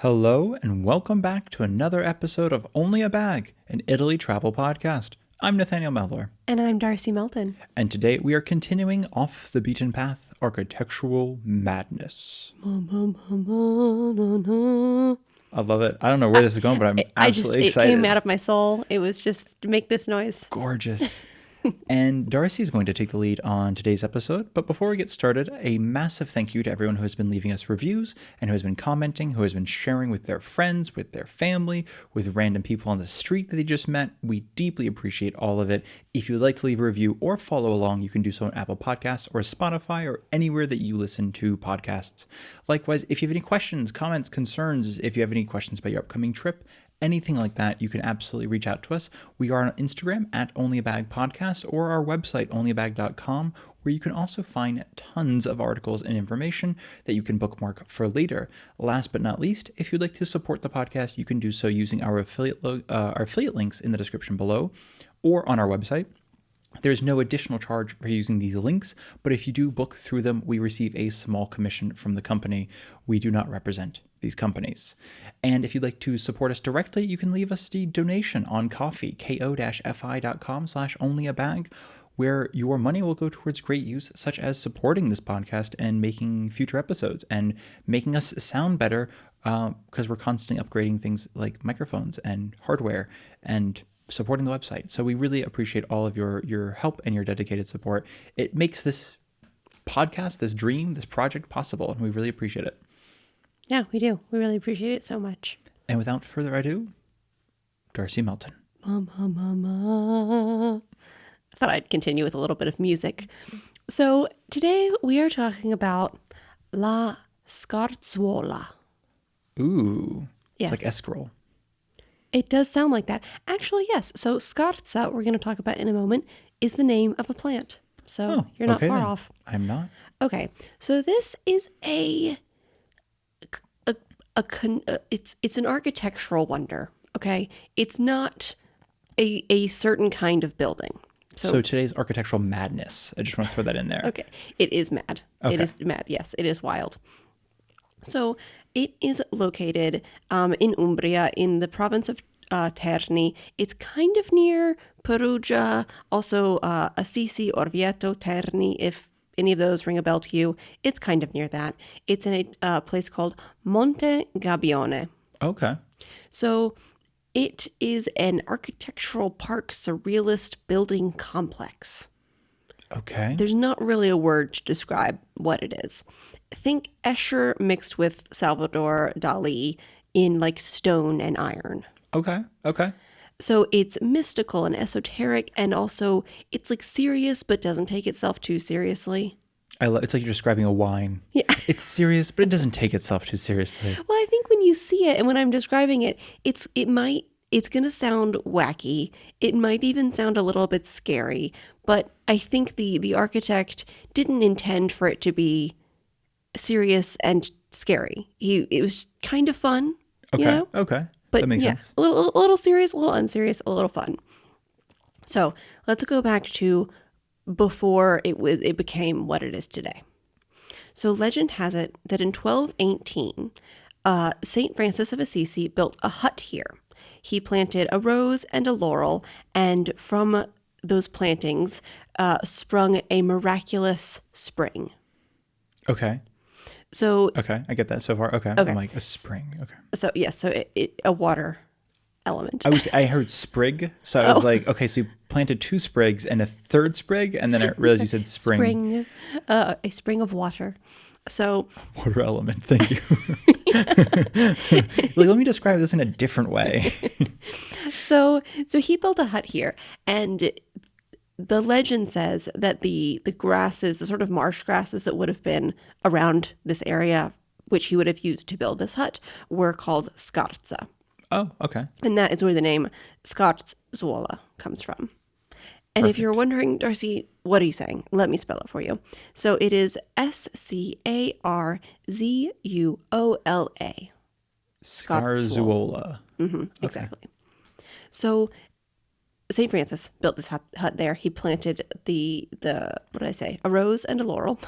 Hello and welcome back to another episode of Only a Bag, an Italy travel podcast. I'm Nathaniel Mellor. And I'm Darcy Melton. And today we are continuing off the beaten path, architectural madness. I love it. I don't know where this is going, but I'm absolutely excited. It came out of my soul. It was just make this noise. Gorgeous. And Darcy is going to take the lead on today's episode. But before we get started, a massive thank you to everyone who has been leaving us reviews and who has been commenting, who has been sharing with their friends, with their family, with random people on the street that they just met. We deeply appreciate all of it. If you would like to leave a review or follow along, you can do so on Apple Podcasts or Spotify or anywhere that you listen to podcasts. Likewise, if you have any questions, comments, concerns, if you have any questions about your upcoming trip, anything like that, you can absolutely reach out to us. We are on Instagram at onlyabagpodcast or our website onlyabag.com, where you can also find tons of articles and information that you can bookmark for later. Last but not least, if you'd like to support the podcast, you can do so using our affiliate links in the description below or on our website. There's no additional charge for using these links, but if you do book through them, we receive a small commission from the company. We do not represent these companies. And if you'd like to support us directly, you can leave us a donation on Ko-fi, ko-fi.com/onlyabag, where your money will go towards great use, such as supporting this podcast and making future episodes and making us sound better, because we're constantly upgrading things like microphones and hardware and supporting the website. So we really appreciate all of your help and your dedicated support. It makes this podcast, this dream, this project possible, and we really appreciate it. Yeah, we do. We really appreciate it so much. And without further ado, Darcy Melton. I thought I'd continue with a little bit of music. So today we are talking about La Scarzuola. Ooh, Yes. It's like escarole. It does sound like that. Actually, yes. So Scarza, we're going to talk about in a moment, is the name of a plant. So you're not far off. I'm not. Okay. So this is it's an architectural wonder. Okay. It's not a certain kind of building. So today's architectural madness. I just want to throw that in there. Okay. It is mad. Okay. It is mad. Yes, it is wild. So it is located in Umbria in the province of Terni. It's kind of near Perugia, also Assisi, Orvieto, Terni, if any of those ring a bell to you. It's kind of near that. It's in a place called Monte Gabbione. Okay. So it is an architectural park surrealist building complex. Okay. There's not really a word to describe what it is. Think Escher mixed with Salvador Dalí in like stone and iron. Okay. So it's mystical and esoteric, and also it's like serious but doesn't take itself too seriously. It's like you're describing a wine. Yeah. It's serious, but it doesn't take itself too seriously. Well, I think when you see it and when I'm describing it, it's going to sound wacky. It might even sound a little bit scary, but I think the architect didn't intend for it to be serious and scary. It was kind of fun, Okay. you know? Okay. But that makes sense. a little serious, a little unserious, a little fun. So let's go back to before it became what it is today. So legend has it that in 1218, St. Francis of Assisi built a hut here. He planted a rose and a laurel, and from those plantings sprung a miraculous spring. Okay. So Okay. I get that so far. Okay. I'm like a spring. Okay. So yes, so a water element. I heard sprig, so I was like, okay, so you planted 2 sprigs and a 3rd sprig, and then I realized you said spring. A spring of water. So Water element. Thank you. Like, let me describe this in a different way. so he built a hut here, and the legend says that the grasses, the sort of marsh grasses that would have been around this area, which he would have used to build this hut, were called scarza. Oh, okay. And that is where the name Scarzuola comes from. And if you're wondering, Darcy, what are you saying? Let me spell it for you. So it is Scarzuola. Scarzuola. Mm-hmm, exactly. So St. Francis built this hut there. He planted a rose and a laurel.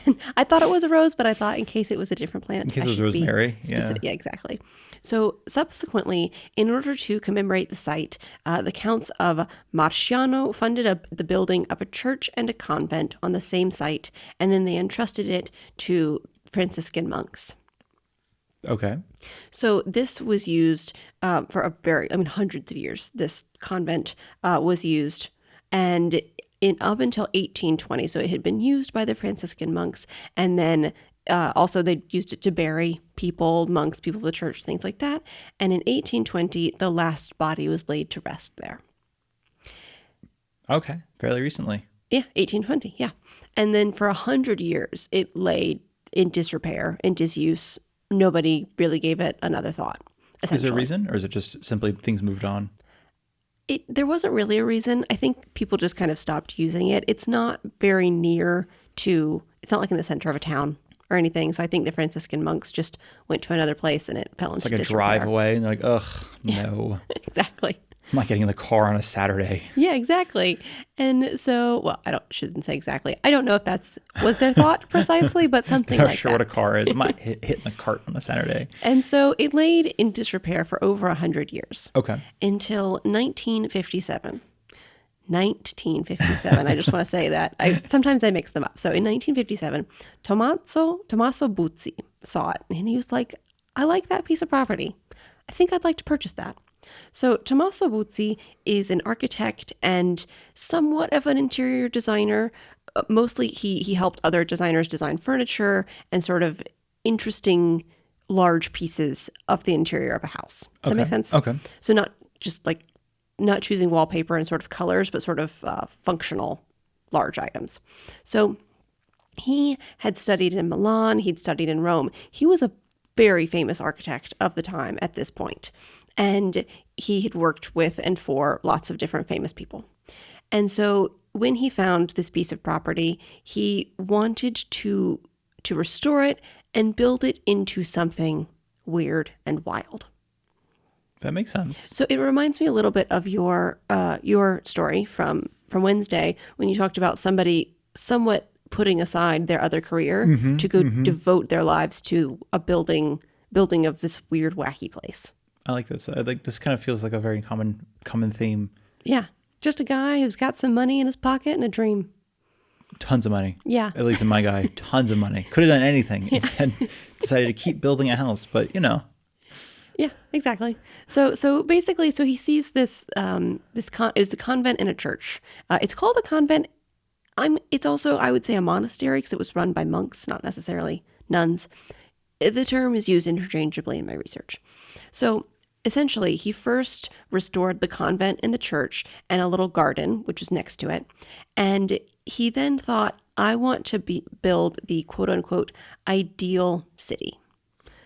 And I thought it was a rose, but I thought in case it was a different plant, In case I it was should be rosemary. Yeah. specific. Yeah, exactly. So subsequently, in order to commemorate the site, the Counts of Marciano funded the building of a church and a convent on the same site, and then they entrusted it to Franciscan monks. Okay. So this was used for hundreds of years. This convent was used, and up until 1820. So it had been used by the Franciscan monks, and then also they used it to bury people, monks, people of the church, things like that. And in 1820, the last body was laid to rest there. Okay. Fairly recently. Yeah, 1820. Yeah, and then for 100 years, it lay in disrepair, in disuse. Nobody really gave it another thought. Is there a reason, or is it just simply things moved on? There wasn't really a reason. I think people just kind of stopped using it. It's not very near to, it's not like in the center of a town or anything. So I think the Franciscan monks just went to another place and it fell into It's like a drive away, and they're like, ugh, no. Exactly. I'm not getting in the car on a Saturday. Yeah, exactly. And so, well, shouldn't say exactly. I don't know if was their thought precisely, but something Not like sure that. what a car is. I'm not hitting the cart on a Saturday. And so it laid in disrepair for over 100 years. Okay. Until 1957. 1957. I just want to say that. Sometimes I mix them up. So in 1957, Tommaso Buzzi saw it, and he was like, I like that piece of property. I think I'd like to purchase that. So Tommaso Buzzi is an architect and somewhat of an interior designer. Mostly he helped other designers design furniture and sort of interesting large pieces of the interior of a house. Does that make sense? Okay. So not just like not choosing wallpaper and sort of colors, but sort of functional large items. So he had studied in Milan. He'd studied in Rome. He was a very famous architect of the time at this point. And he had worked with and for lots of different famous people. And so when he found this piece of property, he wanted to restore it and build it into something weird and wild. That makes sense. So it reminds me a little bit of your story from Wednesday when you talked about somebody somewhat putting aside their other career to go devote their lives to a building of this weird, wacky place. I like this. I like this. Kind of feels like a very common theme. Yeah. Just a guy who's got some money in his pocket and a dream. Tons of money. Yeah. At least in my guy, tons of money. Could have done anything. Instead, decided to keep building a house. But, Yeah, exactly. So basically, he sees this, is the convent and a church. It's called a convent. It's also, I would say, a monastery because it was run by monks, not necessarily nuns. The term is used interchangeably in my research. So essentially, he first restored the convent and the church and a little garden, which was next to it. And he then thought, I want to build the quote unquote ideal city.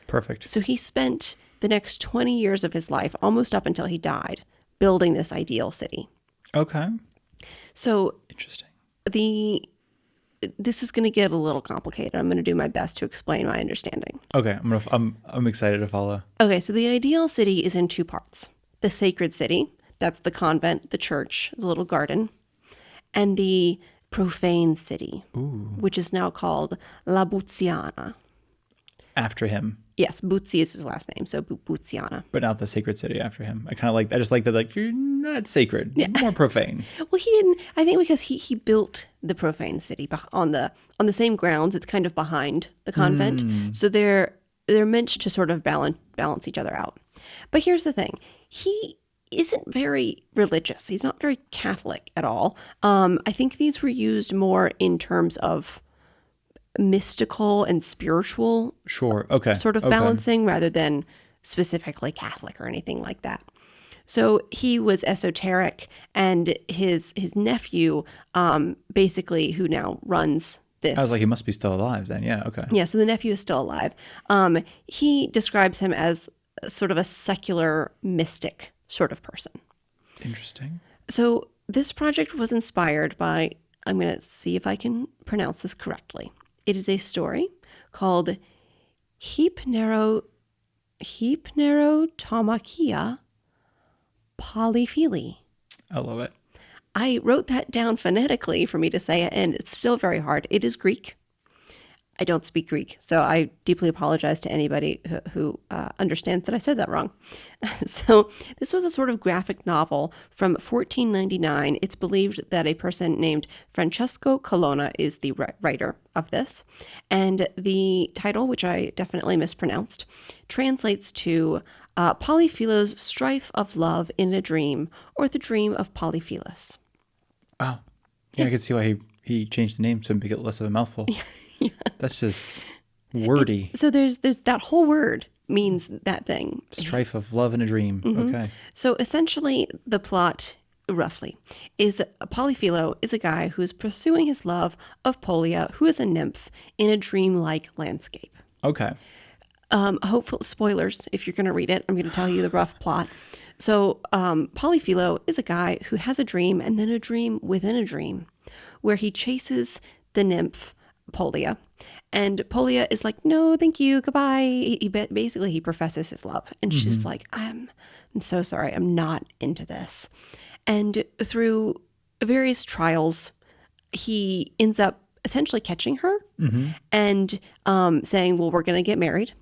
Perfect. So he spent the next 20 years of his life, almost up until he died, building this ideal city. Okay. So Interesting. This is going to get a little complicated. I'm going to do my best to explain my understanding. Okay. I'm excited to follow. Okay, so the ideal city is in two parts. The sacred city, that's the convent, the church, the little garden, and the profane city, which is now called La Buziana. After him. Yes, Buzzi is his last name, so Buziana. But not the sacred city after him. I just like that, you're not sacred. Yeah. More profane. Well, he didn't, I think because he built the profane city on the same grounds. It's kind of behind the convent. So they're meant to sort of balance each other out. But here's the thing. He isn't very religious. He's not very Catholic at all. I think these were used more in terms of mystical and spiritual sort of balancing rather than specifically Catholic or anything like that. So he was esoteric, and his nephew, basically, who now runs this. I was like, he must be still alive then. Yeah, okay. Yeah, so the nephew is still alive. He describes him as sort of a secular mystic sort of person. Interesting. So this project was inspired by, I'm going to see if I can pronounce this correctly. It is a story called Hypnerotomakia Polyphily. I love it. I wrote that down phonetically for me to say it, and it's still very hard. It is Greek. I don't speak Greek, so I deeply apologize to anybody who understands that I said that wrong. So this was a sort of graphic novel from 1499. It's believed that a person named Francesco Colonna is the writer of this. And the title, which I definitely mispronounced, translates to Polyphilo's Strife of Love in a Dream, or The Dream of Polyphilos. Oh, yeah, I could see why he changed the name to make it less of a mouthful. Yeah. That's just wordy. So there's that whole word means that thing. Strife of love in a dream. Mm-hmm. Okay. So essentially the plot, roughly, is Polyphilo is a guy who is pursuing his love of Polia, who is a nymph, in a dreamlike landscape. Okay. Hopeful spoilers, if you're going to read it, I'm going to tell you the rough plot. So Polyphilo is a guy who has a dream and then a dream within a dream where he chases the nymph Polia, and Polia is like, no, thank you, goodbye. He professes his love, and she's like, I'm so sorry, I'm not into this. And through various trials, he ends up essentially catching her and saying, well, we're going to get married.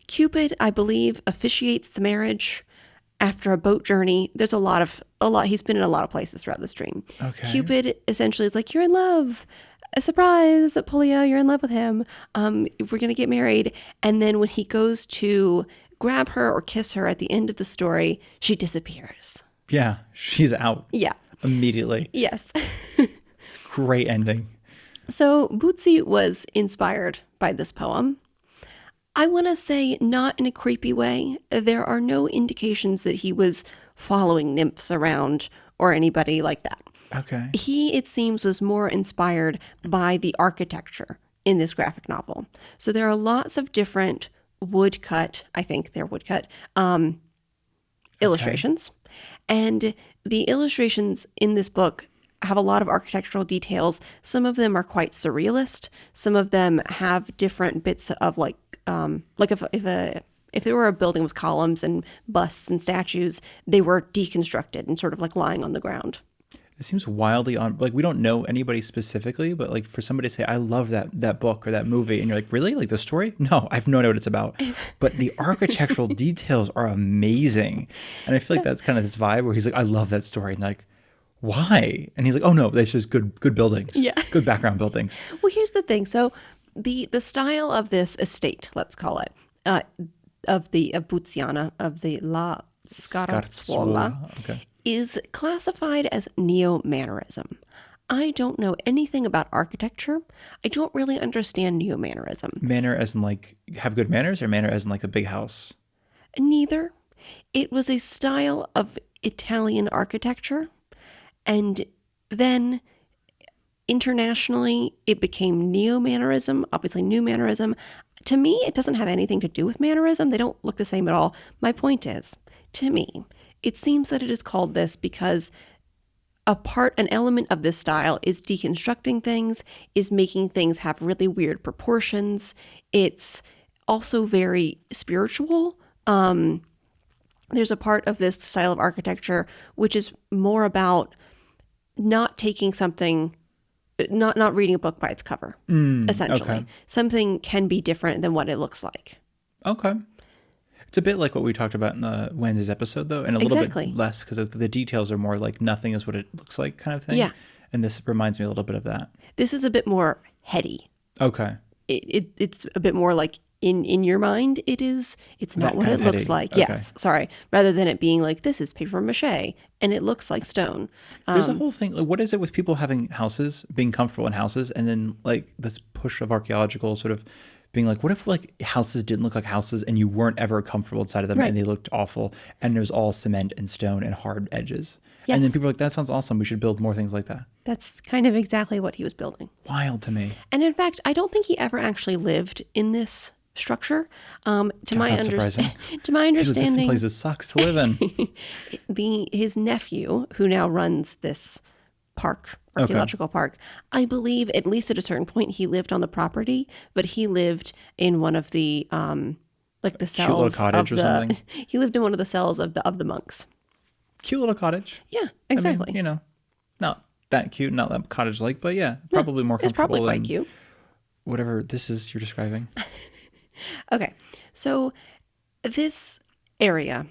Cupid, I believe, officiates the marriage after a boat journey. There's a lot. He's been in a lot of places throughout this dream. Okay. Cupid essentially is like, you're in love. A surprise, Polia, you're in love with him. We're going to get married. And then when he goes to grab her or kiss her at the end of the story, she disappears. Yeah, she's out. Yeah. Immediately. Yes. Great ending. So Buzzi was inspired by this poem. I want to say not in a creepy way. There are no indications that he was following nymphs around or anybody like that. Okay. He, it seems, was more inspired by the architecture in this graphic novel. So there are lots of different woodcut, I think they're woodcut, illustrations. And the illustrations in this book have a lot of architectural details. Some of them are quite surrealist. Some of them have different bits of like if there were a building with columns and busts and statues, they were deconstructed and sort of like lying on the ground. It seems wildly like we don't know anybody specifically, but like for somebody to say, I love that book or that movie, and you're like, really? Like the story? No, I have no idea what it's about. But the architectural details are amazing. And I feel like that's kind of this vibe where he's like, I love that story. And like, why? And he's like, oh no, that's just good buildings. Yeah. Good background buildings. Well, here's the thing. So the style of this estate, let's call it, of Buziana, of the La Scarzuola, okay, is classified as neo-mannerism. I don't know anything about architecture. I don't really understand neo-mannerism. Manner as in like have good manners, or manner as in like a big house? Neither. It was a style of Italian architecture, and then internationally it became neo-mannerism, obviously new mannerism. To me, it doesn't have anything to do with mannerism. They don't look the same at all. My point is, to me, it seems that it is called this because an element of this style is deconstructing things, is making things have really weird proportions. It's also very spiritual. There's a part of this style of architecture which is more about not taking something, not reading a book by its cover, essentially. Okay. Something can be different than what it looks like. Okay. It's a bit like what we talked about in the Wednesday's episode, though, and a little bit less because the details are more like nothing is what it looks like kind of thing. Yeah. And this reminds me a little bit of that. This is a bit more heady. Okay. It's a bit more like in your mind it's not what it looks like. Okay. Yes, sorry. Rather than it being like, this is paper mache and it looks like stone. There's a whole thing. Like, what is it with people having houses, being comfortable in houses, and then like this push of archaeological sort of being like, what if like houses didn't look like houses and you weren't ever comfortable inside of them, right, and they looked awful and it was all cement and stone and hard edges. Yes. And then people are like, that sounds awesome. We should build more things like that. That's kind of exactly what he was building. Wild to me. And in fact, I don't think he ever actually lived in this structure. To my understanding, this place sucks to live in. His nephew, who now runs this archaeological park, I believe at least at a certain point he lived on the property, but he lived in one of the like the cells. Cute little cottage or something. He lived in one of the cells of the monks. Cute little cottage. Yeah, exactly. I mean, not that cute, not that cottage-like, but yeah, probably more comfortable. It's probably quite cute. whatever this is you're describing. Okay, so this area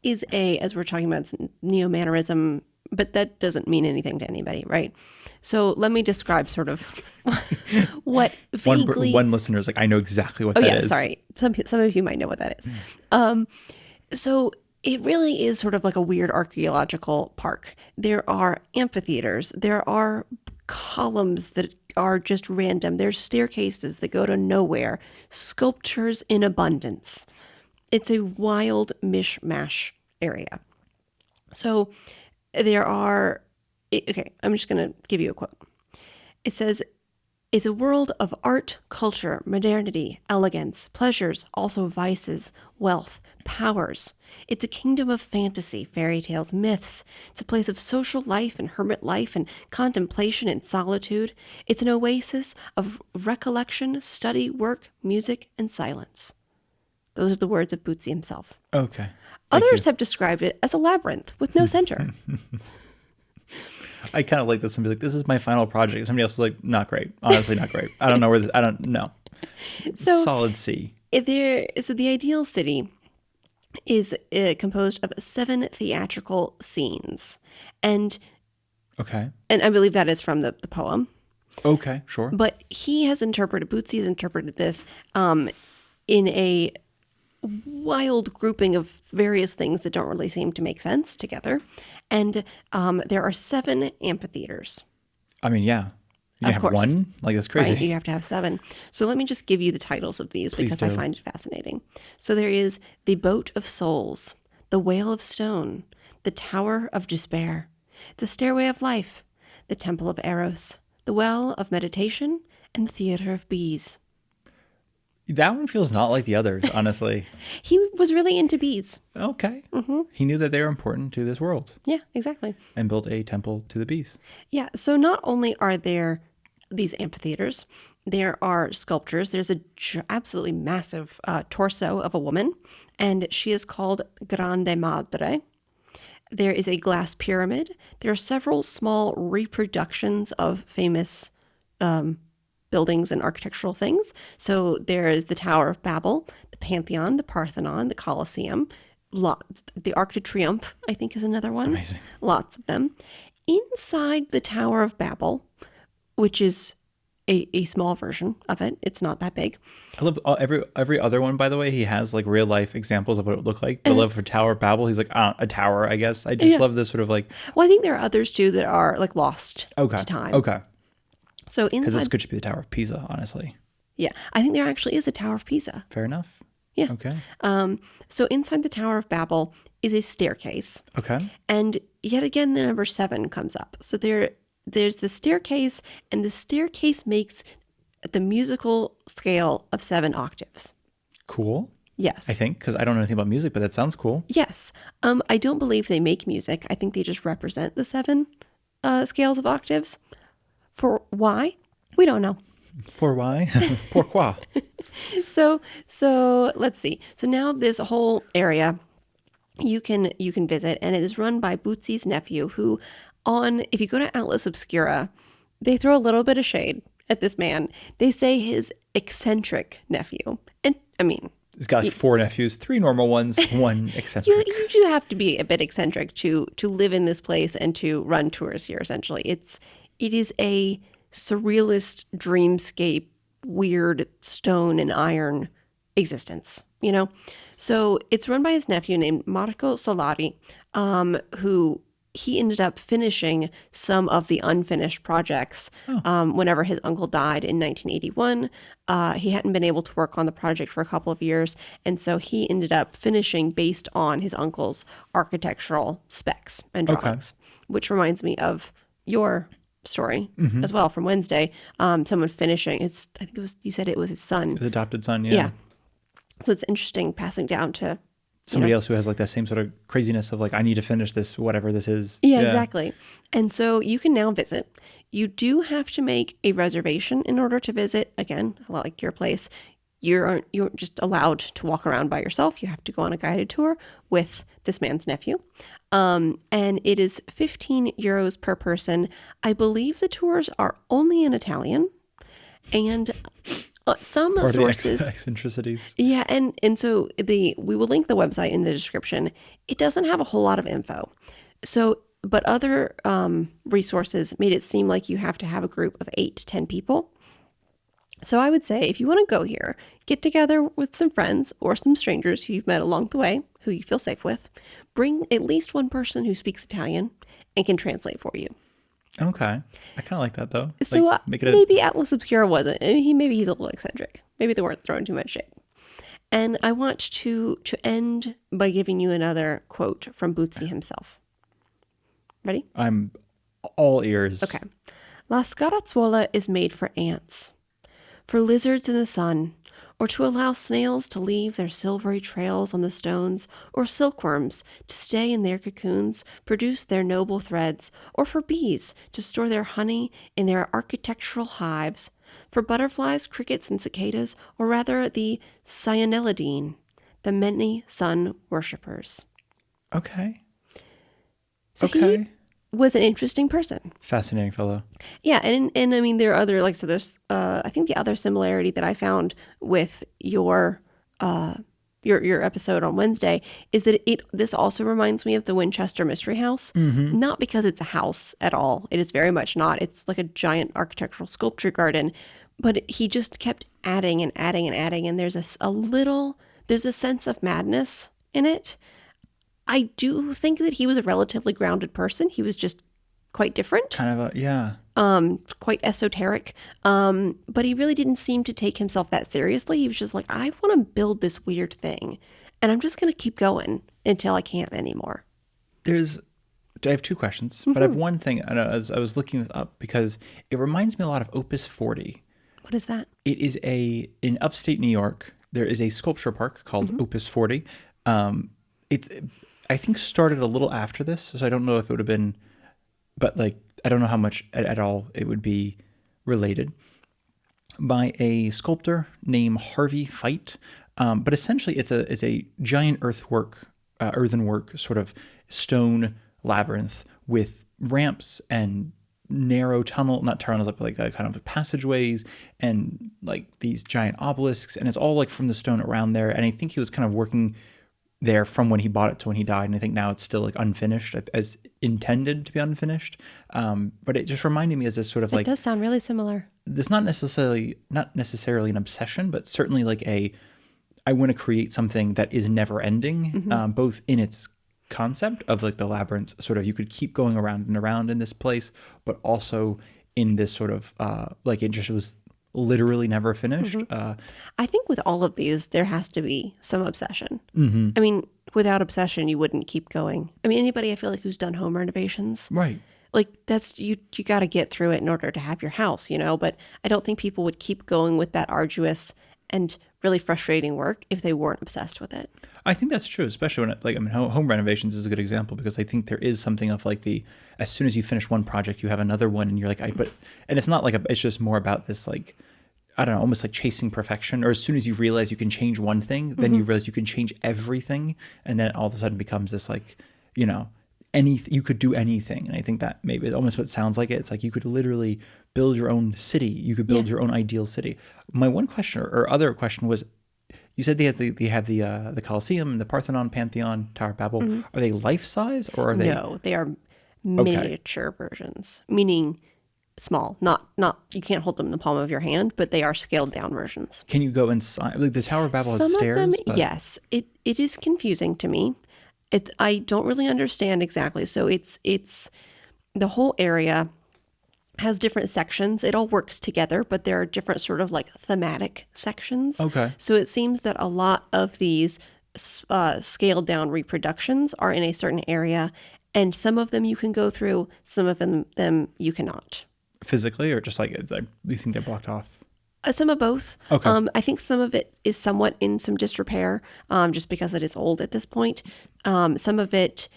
is as we're talking about, it's neo-mannerism, but that doesn't mean anything to anybody, right? So let me describe sort of what vaguely... One listener is like, I know exactly what Oh, that yeah, is. sorry. Some of you might know what that is. So it really is sort of like a weird archaeological park. There are amphitheaters. There are columns that are just random. There's staircases that go to nowhere. Sculptures in abundance. It's a wild mishmash area. So there are... Okay, I'm just going to give you a quote. It says, "It's a world of art, culture, modernity, elegance, pleasures, also vices, wealth, powers. It's a kingdom of fantasy, fairy tales, myths. It's a place of social life and hermit life and contemplation and solitude. It's an oasis of recollection, study, work, music, and silence." Those are the words of Bootsy himself. Okay. Others have described it as a labyrinth with no center. I kind of like this. Somebody like, this is my final project. Somebody else is like, not great. Honestly, not great. I don't know where this, I don't know. So solid C. So the ideal city is composed of 7 theatrical scenes. And Okay. I believe that is from the poem. Okay, sure. But Bootsy has interpreted this in a wild grouping of various things that don't really seem to make sense together. And there are 7 amphitheaters. I mean, yeah. You can have course. one? Like, that's crazy. Right, you have to have 7. So let me just give you the titles of these because I find it fascinating. So there is The Boat of Souls, The Whale of Stone, The Tower of Despair, The Stairway of Life, The Temple of Eros, The Well of Meditation, and The Theater of Bees. That one feels not like the others, honestly. He was really into bees. Okay. Mm-hmm. He knew that they were important to this world. Yeah, exactly. And built a temple to the bees. Yeah, so not only are there these amphitheaters, there are sculptures. There's a absolutely massive torso of a woman, and she is called Grande Madre. There is a glass pyramid. There are several small reproductions of famous buildings and architectural things. So there is the Tower of Babel, the Pantheon, the Parthenon, the Colosseum, the Arc de Triomphe, I think, is another one. Amazing. Lots of them. Inside the Tower of Babel, which is a small version of it. It's not that big. I love every other one, by the way. He has like real life examples of what it would look like. But I love for Tower of Babel, he's like, a tower, I guess. I just love this sort of like... Well, I think there are others too that are like lost to time. Okay. So inside... Because this could just be the Tower of Pisa, honestly. Yeah. I think there actually is a Tower of Pisa. Fair enough. Yeah. Okay. So inside the Tower of Babel is a staircase. Okay. And yet again, the number 7 comes up. So there's the staircase, and the staircase makes the musical scale of 7 octaves. Cool. Yes. I think, because I don't know anything about music, but that sounds cool. Yes. I don't believe they make music. I think they just represent the 7 scales of octaves. For why? We don't know. For why? Pourquoi? So let's see. So now this whole area you can visit, and it is run by Bootsy's nephew, who if you go to Atlas Obscura, they throw a little bit of shade at this man. They say his eccentric nephew. And I mean, he's got like 4 nephews, 3 normal ones, 1 eccentric. You do have to be a bit eccentric to live in this place and to run tours here, essentially. It is a surrealist dreamscape, weird stone and iron existence, you know? So it's run by his nephew named Marco Solari, who he ended up finishing some of the unfinished projects whenever his uncle died in 1981. He hadn't been able to work on the project for a couple of years, and so he ended up finishing based on his uncle's architectural specs and drawings, which reminds me of your story as well from Wednesday. Someone finishing, I think it was, you said it was his son. His adopted son, Yeah. So it's interesting passing down to somebody else who has like that same sort of craziness of like, I need to finish this, whatever this is. Yeah, exactly. And so you can now visit. You do have to make a reservation in order to visit. Again, like your place, you're just allowed to walk around by yourself. You have to go on a guided tour with this man's nephew. And it is 15 euros per person. I believe the tours are only in Italian. And some Or the sources, eccentricities. yeah, and so we will link the website in the description. It doesn't have a whole lot of info. So, but other resources made it seem like you have to have a group of 8 to 10 people. So I would say if you want to go here, get together with some friends or some strangers who you've met along the way, who you feel safe with. Bring at least one person who speaks Italian and can translate for you. Okay. I kind of like that, though. So Like, make it maybe Atlas Obscura wasn't. Maybe he's a little eccentric. Maybe they weren't throwing too much shade. And I want to end by giving you another quote from Bootsy himself. Ready? I'm all ears. Okay. La Scarzuola is made for ants, for lizards in the sun, or to allow snails to leave their silvery trails on the stones, or silkworms to stay in their cocoons, produce their noble threads, or for bees to store their honey in their architectural hives, for butterflies, crickets, and cicadas, or rather the cyanellidine, the many sun worshippers. Okay. So he was an interesting person. Fascinating fellow. Yeah, and I mean there are other so there's I think the other similarity that I found with your episode on Wednesday is that this also reminds me of the Winchester Mystery House. Mm-hmm. Not because it's a house at all. It is very much not. It's like a giant architectural sculpture garden, but he just kept adding and adding and adding, and there's there's a sense of madness in it. I do think that he was a relatively grounded person. He was just quite different. Kind of yeah. Quite esoteric. But he really didn't seem to take himself that seriously. He was just like, I want to build this weird thing, and I'm just going to keep going until I can't anymore. I have 2 questions, but I have one thing. And as I was looking this up, because it reminds me a lot of Opus 40. What is that? It is in upstate New York. There is a sculpture park called Opus 40. It's, I think, started a little after this, so I don't know if it would have been, but like, I don't know how much at all it would be related, by a sculptor named Harvey Feit. But essentially it's a giant earthenwork sort of stone labyrinth with ramps and narrow not tunnels, but like kind of passageways and like these giant obelisks. And it's all like from the stone around there. And I think he was kind of working there from when he bought it to when he died, and I think now it's still like unfinished, as intended to be unfinished. But it just reminded me as this sort of It does sound really similar. This not necessarily an obsession, but certainly like I want to create something that is never ending, both in its concept of like the labyrinth, sort of you could keep going around and around in this place, but also in this sort of like it just was literally never finished. I think with all of these, there has to be some obsession. I mean, without obsession, you wouldn't keep going. I mean, anybody I feel like who's done home renovations, Right. like that's you got to get through it in order to have your house, but I don't think people would keep going with that arduous and really frustrating work if they weren't obsessed with it. I think that's true, especially when home renovations is a good example, because I think there is something of like as soon as you finish one project, you have another one, and you're like, and it's not like it's just more about this like, I don't know, almost like chasing perfection. Or as soon as you realize you can change one thing, then you realize you can change everything, and then all of a sudden becomes this like, you could do anything. And I think that maybe almost what sounds like it. It's like you could literally build your own city. You could build your own ideal city. My one question or other question was, you said they have the Colosseum and the Parthenon, Pantheon, Tower of Babel. Are they life size or are they? No, they are miniature versions, meaning small. Not you can't hold them in the palm of your hand, but they are scaled down versions. Can you go inside? Like the Tower of Babel has stairs. Some of them, yes. It is confusing to me. I don't really understand exactly. So it's the whole area has different sections. It all works together, but there are different sort of like thematic sections. Okay. So it seems that a lot of these scaled down reproductions are in a certain area, and some of them you can go through, some of them you cannot. Physically, or just like you think they're blocked off? Some of both. Okay. I think some of it is somewhat in some disrepair, just because it is old at this point. Some of it,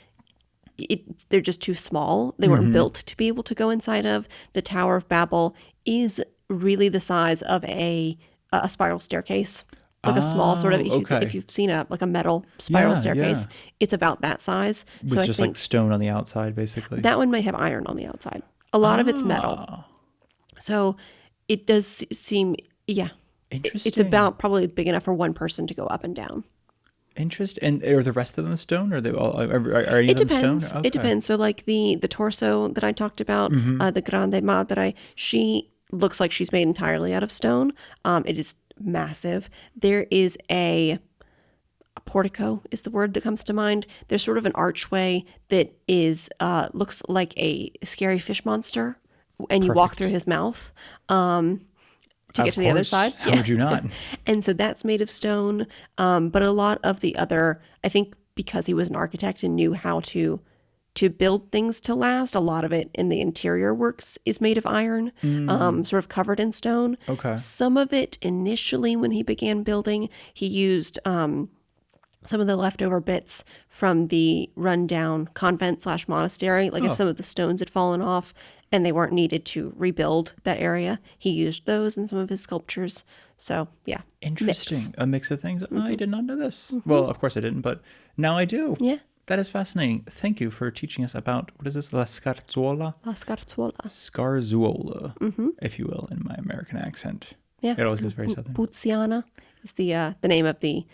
they're just too small. They weren't built to be able to go inside of. The Tower of Babel is really the size of a spiral staircase, like a small sort of. If you've seen a metal spiral staircase, it's about that size. With just like stone on the outside, basically. That one might have iron on the outside. A lot of it's metal. So it does seem, yeah. Interesting. It's about probably big enough for one person to go up and down. Interesting. And are the rest of them stone? Or are they all? Are any It of them depends. stone? It depends. So like the torso that I talked about, the Grande Madre, she looks like she's made entirely out of stone. It is massive. There is a portico is the word that comes to mind. There's sort of an archway that is looks like a scary fish monster, and you walk through his mouth to get to the other side. How would you not? And so that's made of stone. But a lot of the other, I think because he was an architect and knew how to build things to last, a lot of it in the interior works is made of iron, sort of covered in stone. Okay. Some of it initially when he began building, he used some of the leftover bits from the rundown convent / monastery. Like if some of the stones had fallen off and they weren't needed to rebuild that area, he used those in some of his sculptures. So yeah. Interesting. Mix. A mix of things. I did not know this. Well, of course I didn't, but now I do. Yeah. That is fascinating. Thank you for teaching us about, what is this? La Scarzuola? La Scarzuola. Scarzuola, if you will, in my American accent. Yeah. It always goes very southern. Puziana is the name of the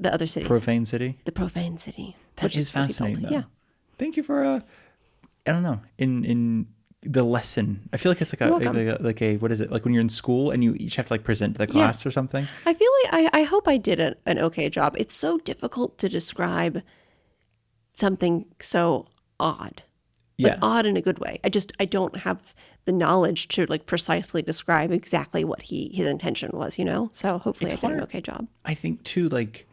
other cities. Profane city. The profane city. That is fascinating, though. Yeah. Thank you for, I don't know, in the lesson. I feel like it's like a what is it? Like when you're in school and you each have to like present to the class or something. I feel like I hope I did an okay job. It's so difficult to describe something so odd. Like odd in a good way. I don't have the knowledge to like precisely describe exactly what his intention was, you know? So hopefully I did an okay job. I think too, like,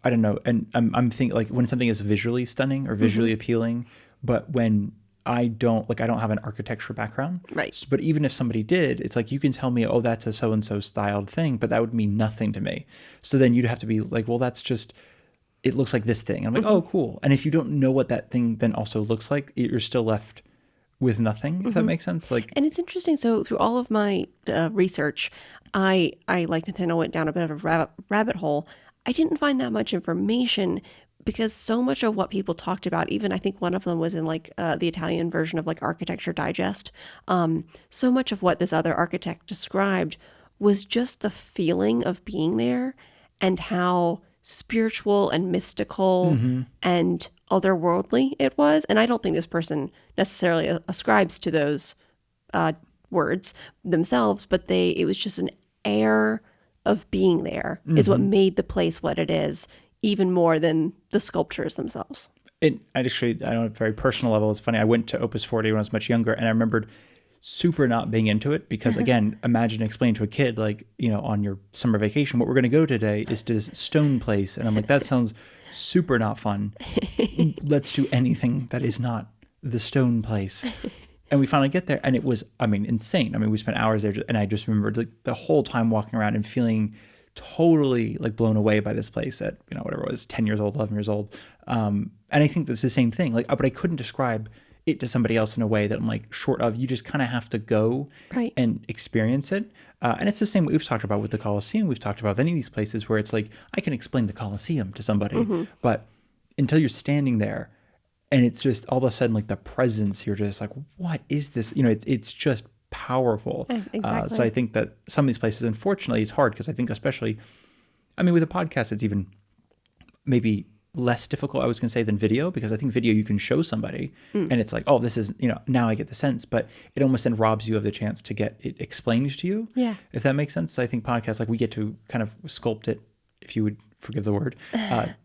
I don't know. And I'm thinking like when something is visually stunning or visually appealing, but when I don't have an architecture background. Right. But even if somebody did, it's like you can tell me, oh, that's a so-and-so styled thing, but that would mean nothing to me. So then you'd have to be like, well, that's just, it looks like this thing. I'm like, oh, cool. And if you don't know what that thing then also looks like, you're still left with nothing, if that makes sense. Like, and it's interesting. So through all of my research, I like Nathaniel went down a bit of a rabbit hole. I didn't find that much information because so much of what people talked about, even I think one of them was in like the Italian version of like Architecture Digest. So much of what this other architect described was just the feeling of being there and how spiritual and mystical and otherworldly it was. And I don't think this person necessarily ascribes to those words themselves, but it was just an air of being there is what made the place what it is, even more than the sculptures themselves. I on a very personal level, it's funny. I went to Opus 40 when I was much younger, and I remembered super not being into it because, again, imagine explaining to a kid, like, you know, on your summer vacation, what we're going to go today is to this stone place. And I'm like, that sounds super not fun. Let's do anything that is not the stone place. And we finally get there, and it was, insane. We spent hours there, and I just remembered like the whole time walking around and feeling totally like blown away by this place at, you know, whatever it was, 10 years old, 11 years old. And I think that's the same thing. Like, but I couldn't describe it to somebody else in a way that I'm like, short of, you just kind of have to go and experience it. And it's the same we've talked about with the Colosseum. We've talked about any of these places where it's like, I can explain the Colosseum to somebody, but until you're standing there and it's just all of a sudden like the presence, you're just like, what is this? You know, it's just powerful. Exactly. So I think that some of these places, unfortunately, it's hard because I think especially, with a podcast, it's even maybe less difficult, I was going to say, than video, because I think video you can show somebody and it's like, oh, this is, you know, now I get the sense, but it almost then robs you of the chance to get it explained to you. Yeah. If that makes sense. So I think podcasts, like, we get to kind of sculpt it, if you would forgive the word,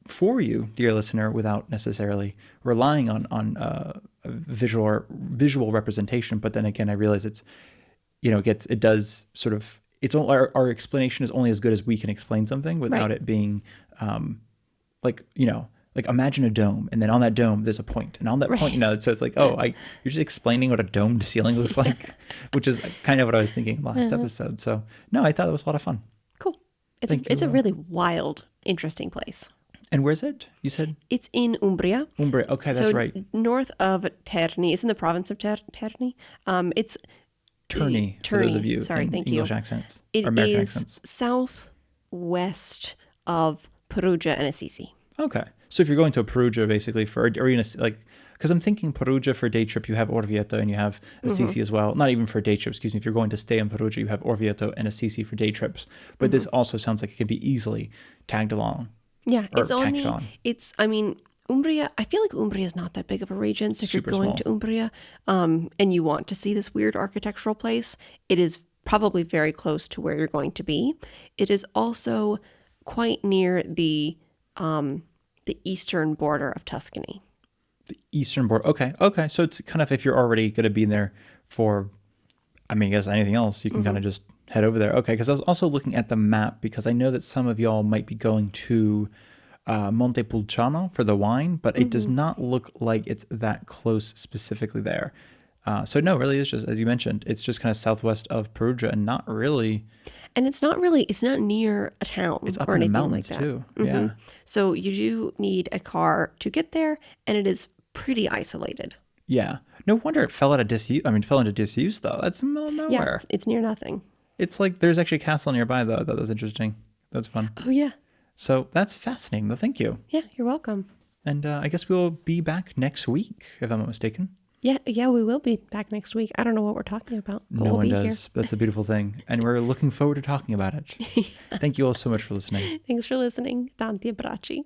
for you, dear listener, without necessarily relying on visual representation. But then again, I realize it's, you know, it does sort of, it's all, our explanation is only as good as we can explain something without it being, like, you know, like imagine a dome, and then on that dome there's a point, and on that point, you know, so it's like, oh, you're just explaining what a domed ceiling looks like, which is kind of what I was thinking last episode. So no, I thought it was a lot of fun. Cool. It's a really wild, interesting place. And where's it? You said it's in Umbria. Umbria. Okay, that's right. North of Terni. It's in the province of Terni. It's Terni, for those of you in English accents or American accents. Southwest of Perugia and Assisi. Okay. So if you're going to Perugia, basically, or you're gonna like, because I'm thinking Perugia for a day trip, you have Orvieto and you have Assisi as well. Not even for a day trip, excuse me. If you're going to stay in Perugia, you have Orvieto and Assisi for day trips. But this also sounds like it could be easily tagged along. Yeah, Or tacked on. I mean, Umbria, I feel like Umbria is not that big of a region. So if Super you're going small. to Umbria and you want to see this weird architectural place, it is probably very close to where you're going to be. It is also quite near the eastern border of Tuscany. The eastern border. Okay. So it's kind of, if you're already going to be there for, I mean, I guess anything else, you can kind of just head over there. Okay, because I was also looking at the map because I know that some of y'all might be going to Montepulciano for the wine, but it does not look like it's that close specifically there. So no, really, it's just, as you mentioned, it's just kind of southwest of Perugia and not really. And it's not near a town It's up or in the anything mountains like that. too. Yeah. So you do need a car to get there, and it is pretty isolated. Yeah. No wonder it fell out of disuse. I mean, fell into disuse though. That's in the middle of Yeah, nowhere. it's near nothing. It's like there's actually a castle nearby though. That was interesting. That's fun. Oh, yeah. So that's fascinating though. Thank you. Yeah, you're welcome. And I guess we'll be back next week, if I'm not mistaken. Yeah, we will be back next week. I don't know what we're talking about, but No we'll one be does. That's a beautiful thing. And we're looking forward to talking about it. Thank you all so much for listening. here. Thanks for listening. Tanti abbracci.